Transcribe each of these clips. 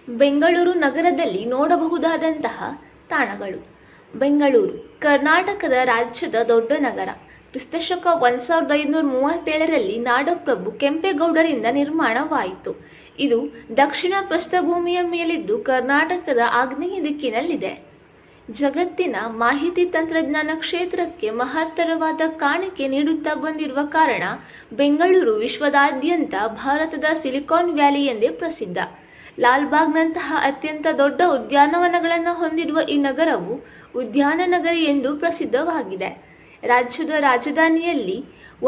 ಬೆಂಗಳೂರು ನಗರದಲ್ಲಿ ನೋಡಬಹುದಾದಂತಹ ತಾಣಗಳು. ಬೆಂಗಳೂರು ಕರ್ನಾಟಕದ ರಾಜ್ಯದ ದೊಡ್ಡ ನಗರ. ಕ್ರಿಸ್ತಶಕ 1537ರಲ್ಲಿ ನಾಡಪ್ರಭು ಕೆಂಪೇಗೌಡರಿಂದ ನಿರ್ಮಾಣವಾಯಿತು. ಇದು ದಕ್ಷಿಣ ಪ್ರಸ್ಥಭೂಮಿಯ ಮೇಲಿದ್ದು ಕರ್ನಾಟಕದ ಆಗ್ನೇಯ ದಿಕ್ಕಿನಲ್ಲಿದೆ. ಜಗತ್ತಿನ ಮಾಹಿತಿ ತಂತ್ರಜ್ಞಾನ ಕ್ಷೇತ್ರಕ್ಕೆ ಮಹತ್ತರವಾದ ಕಾಣಿಕೆ ನೀಡುತ್ತಾ ಬಂದಿರುವ ಕಾರಣ ಬೆಂಗಳೂರು ವಿಶ್ವದಾದ್ಯಂತ ಭಾರತದ ಸಿಲಿಕಾನ್ ವ್ಯಾಲಿ ಎಂದೇ ಪ್ರಸಿದ್ಧ. ಲಾಲ್ಬಾಗ್ನಂತಹ ಅತ್ಯಂತ ದೊಡ್ಡ ಉದ್ಯಾನವನಗಳನ್ನು ಹೊಂದಿರುವ ಈ ನಗರವು ಉದ್ಯಾನ ನಗರಿ ಎಂದು ಪ್ರಸಿದ್ಧವಾಗಿದೆ. ರಾಜ್ಯದ ರಾಜಧಾನಿಯಲ್ಲಿ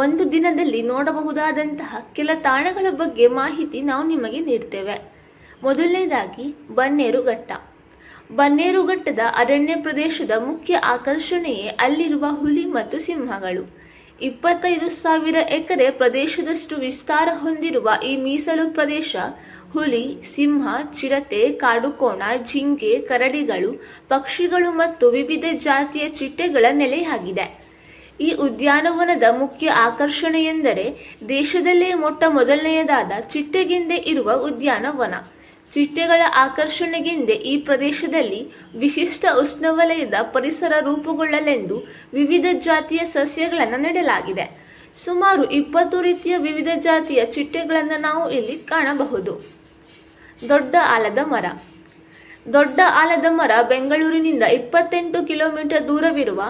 ಒಂದು ದಿನದಲ್ಲಿ ನೋಡಬಹುದಾದಂತಹ ಕೆಲ ತಾಣಗಳ ಬಗ್ಗೆ ಮಾಹಿತಿ ನಾವು ನಿಮಗೆ ನೀಡ್ತೇವೆ. ಮೊದಲನೇದಾಗಿ ಬನ್ನೇರುಘಟ್ಟ. ಬನ್ನೇರುಘಟ್ಟದ ಅರಣ್ಯ ಪ್ರದೇಶದ ಮುಖ್ಯ ಆಕರ್ಷಣೆಯೇ ಅಲ್ಲಿರುವ ಹುಲಿ ಮತ್ತು ಸಿಂಹಗಳು. 25,000 ಎಕರೆ ಪ್ರದೇಶದಷ್ಟು ವಿಸ್ತಾರ ಹೊಂದಿರುವ ಈ ಮೀಸಲು ಪ್ರದೇಶ ಹುಲಿ, ಸಿಂಹ, ಚಿರತೆ, ಕಾಡುಕೋಣ, ಜಿಂಕೆ, ಕರಡಿಗಳು, ಪಕ್ಷಿಗಳು ಮತ್ತು ವಿವಿಧ ಜಾತಿಯ ಚಿಟ್ಟೆಗಳ ನೆಲೆಯಾಗಿದೆ. ಈ ಉದ್ಯಾನವನದ ಮುಖ್ಯ ಆಕರ್ಷಣೆಯೆಂದರೆ ದೇಶದಲ್ಲೇ ಮೊದಲನೆಯದಾದ ಚಿಟ್ಟೆಗೆಂದೇ ಇರುವ ಉದ್ಯಾನವನ. ಚಿಟ್ಟೆಗಳ ಆಕರ್ಷಣೆಗೆಂದೇ ಈ ಪ್ರದೇಶದಲ್ಲಿ ವಿಶಿಷ್ಟ ಉಷ್ಣವಲಯದ ಪರಿಸರ ರೂಪುಗೊಳ್ಳಲೆಂದು ವಿವಿಧ ಜಾತಿಯ ಸಸ್ಯಗಳನ್ನು ನೆಡಲಾಗಿದೆ. ಸುಮಾರು 20 ರೀತಿಯ ವಿವಿಧ ಜಾತಿಯ ಚಿಟ್ಟೆಗಳನ್ನು ನಾವು ಇಲ್ಲಿ ಕಾಣಬಹುದು. ದೊಡ್ಡ ಆಲದ ಮರ. ದೊಡ್ಡ ಆಲದ ಮರ ಬೆಂಗಳೂರಿನಿಂದ 28 ಕಿಲೋಮೀಟರ್ ದೂರವಿರುವ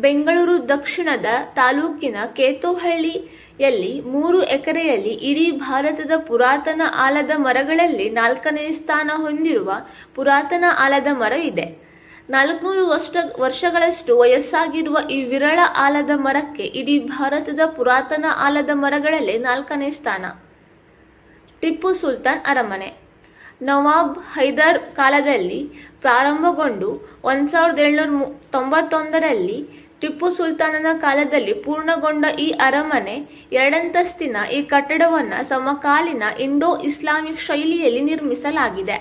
ಬೆಂಗಳೂರು ದಕ್ಷಿಣದ ತಾಲೂಕಿನ ಕೇತೋಹಳ್ಳಿಯಲ್ಲಿ 3 ಎಕರೆಯಲ್ಲಿ ಇಡೀ ಭಾರತದ ಪುರಾತನ ಆಲದ ಮರಗಳಲ್ಲಿ 4ನೇ ಸ್ಥಾನ ಹೊಂದಿರುವ ಪುರಾತನ ಆಲದ ಮರ ಇದೆ. 400 ವರ್ಷಗಳಷ್ಟು ವಯಸ್ಸಾಗಿರುವ ಈ ವಿರಳ ಆಲದ ಮರಕ್ಕೆ ಇಡೀ ಭಾರತದ ಪುರಾತನ ಆಲದ ಮರಗಳಲ್ಲೇ 4ನೇ ಸ್ಥಾನ. ಟಿಪ್ಪು ಸುಲ್ತಾನ್ ಅರಮನೆ. ನವಾಬ್ ಹೈದರ್ ಕಾಲದಲ್ಲಿ ಪ್ರಾರಂಭಗೊಂಡು 1791ರಲ್ಲಿ ಟಿಪ್ಪು ಸುಲ್ತಾನನ ಕಾಲದಲ್ಲಿ ಪೂರ್ಣಗೊಂಡ ಈ ಅರಮನೆ 2 ಅಂತಸ್ತಿನ ಈ ಕಟ್ಟಡವನ್ನು ಸಮಕಾಲೀನ ಇಂಡೋ ಇಸ್ಲಾಮಿಕ್ ಶೈಲಿಯಲ್ಲಿ ನಿರ್ಮಿಸಲಾಗಿದೆ.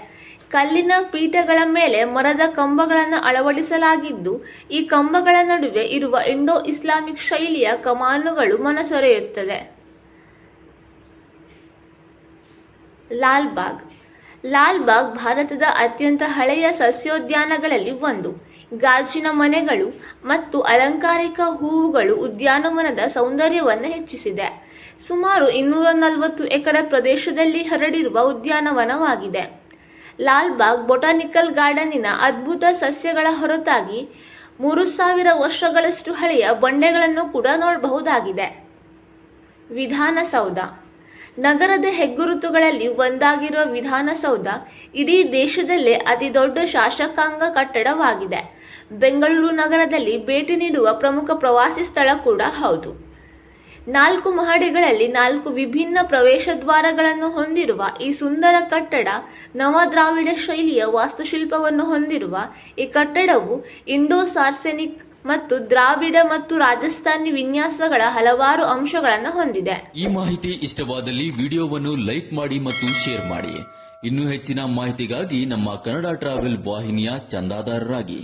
ಕಲ್ಲಿನ ಪೀಠಗಳ ಮೇಲೆ ಮರದ ಕಂಬಗಳನ್ನು ಅಳವಡಿಸಲಾಗಿದ್ದು ಈ ಕಂಬಗಳ ನಡುವೆ ಇರುವ ಇಂಡೋ ಇಸ್ಲಾಮಿಕ್ ಶೈಲಿಯ ಕಮಾನುಗಳು ಮನಸೆಳೆಯುತ್ತದೆ. ಲಾಲ್ಬಾಗ್. ಲಾಲ್ಬಾಗ್ ಭಾರತದ ಅತ್ಯಂತ ಹಳೆಯ ಸಸ್ಯೋದ್ಯಾನಗಳಲ್ಲಿ ಒಂದು. ಗಾಜಿನ ಮನೆಗಳು ಮತ್ತು ಅಲಂಕಾರಿಕ ಹೂವುಗಳು ಉದ್ಯಾನವನದ ಸೌಂದರ್ಯವನ್ನು ಹೆಚ್ಚಿಸಿದೆ. ಸುಮಾರು 240 ಎಕರೆ ಪ್ರದೇಶದಲ್ಲಿ ಹರಡಿರುವ ಉದ್ಯಾನವನವಾಗಿದೆ. ಲಾಲ್ಬಾಗ್ ಬೊಟಾನಿಕಲ್ ಗಾರ್ಡನ್ನಿನ ಅದ್ಭುತ ಸಸ್ಯಗಳ ಹೊರತಾಗಿ 3000 ವರ್ಷಗಳಷ್ಟು ಹಳೆಯ ಬಂಡೆಗಳನ್ನು ಕೂಡ ನೋಡಬಹುದಾಗಿದೆ. ವಿಧಾನಸೌಧ. ನಗರದ ಹೆಗ್ಗುರುತುಗಳಲ್ಲಿ ಒಂದಾಗಿರುವ ವಿಧಾನಸೌಧ ಇಡೀ ದೇಶದಲ್ಲೇ ಅತಿ ದೊಡ್ಡ ಶಾಸಕಾಂಗ ಕಟ್ಟಡವಾಗಿದೆ. ಬೆಂಗಳೂರು ನಗರದಲ್ಲಿ ಭೇಟಿ ನೀಡುವ ಪ್ರಮುಖ ಪ್ರವಾಸಿ ಸ್ಥಳ ಕೂಡ ಹೌದು. 4 ಮಹಡಿಗಳಲ್ಲಿ 4 ವಿಭಿನ್ನ ಪ್ರವೇಶ ದ್ವಾರಗಳನ್ನು ಹೊಂದಿರುವ ಈ ಸುಂದರ ಕಟ್ಟಡ ನವದ್ರಾವಿಡ ಶೈಲಿಯ ವಾಸ್ತುಶಿಲ್ಪವನ್ನು ಹೊಂದಿರುವ ಈ ಕಟ್ಟಡವು ಇಂಡೋ ಸಾರ್ಸೆನಿಕ್ ಮತ್ತು ದ್ರಾವಿಡ ಮತ್ತು ರಾಜಸ್ಥಾನಿ ವಿನ್ಯಾಸಗಳ ಹಲವಾರು ಅಂಶಗಳನ್ನು ಹೊಂದಿದೆ. ಈ ಮಾಹಿತಿ ಇಷ್ಟವಾದಲ್ಲಿ ವಿಡಿಯೋವನ್ನು ಲೈಕ್ ಮಾಡಿ ಮತ್ತು ಶೇರ್ ಮಾಡಿ. ಇನ್ನೂ ಹೆಚ್ಚಿನ ಮಾಹಿತಿಗಾಗಿ ನಮ್ಮ ಕನ್ನಡ ಟ್ರಾವೆಲ್ ವಾಹಿನಿಯ ಚಂದಾದಾರರಾಗಿ.